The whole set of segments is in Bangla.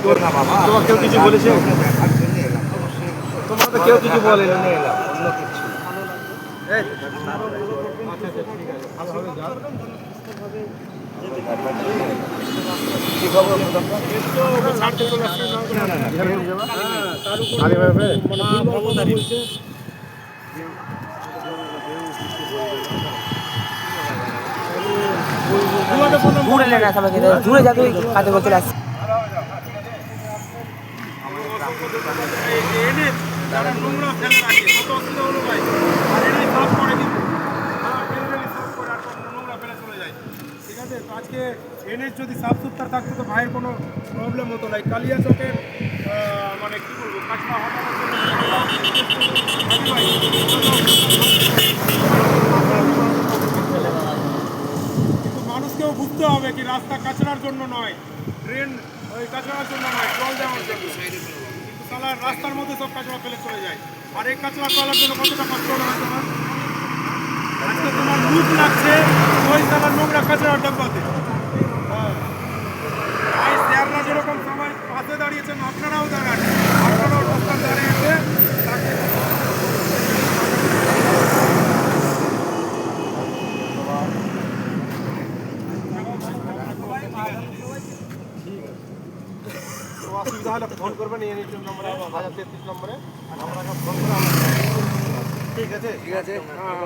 তোমার কেউ কিছু বলেছে? তোমার তো কেউ কিছু বলে না। দূরে লেনা সবাইকে দূরে যাবে কাজে করতে আসছে। যারা নোংরা ফেলে রাখে কত অসুবিধা হলো ভাই, আর এরাই সাফ করে কিন্তু ডেলিভারি সাফ করে আর নোংরা ফেলে চলে যায়। ঠিক আছে, তো আজকে এনএস যদি সাফ সুতরা থাকতো তো ভাইয়ের কোনো প্রবলেম হতো না। কালিয়া চকের মানে কী বলবো, কাঁচরা হটানোর কিন্তু মানুষকেও বুঝতে হবে কি রাস্তা কাঁচরার জন্য নয়, ড্রেন ওই কাঁচরার জন্য নয়, জল দেওয়ার জন্য। সালার রাস্তার মধ্যে সব কাঁচড়া ফেলে চলে যায়, আর এই কাঁচড়া ফেলার জন্য কতটা কষ্ট হলো হয় তোমার? আজকে তোমার মুখ লাগছে ওই সালার নোংরা কাঁচড়ার ডাব্বাতে। ভাই স্যাররা যেরকম সবাই পাশে দাঁড়িয়েছেন, আপনারাও দাঁড়ান, আপনারাও রাস্তায় দাঁড়িয়েছে তাকে অসুবিধা হলে ফোন করবেন এই নম্বরে, 1033 নম্বরে আমরা ফোন করে ঠিক আছে। ঠিক আছে,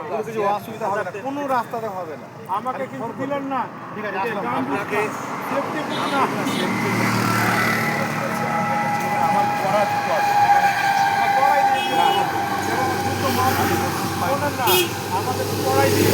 কোনো কিছু অসুবিধা হবে না, কোনো রাস্তাতে হবে না। আমাকে কিন্তু দিলেন না, ঠিক আছে, আপনাকে সেফটি না আমার পড়া দিতে হবে, পড়াই দিয়ে আমাদের পড়াই দিয়ে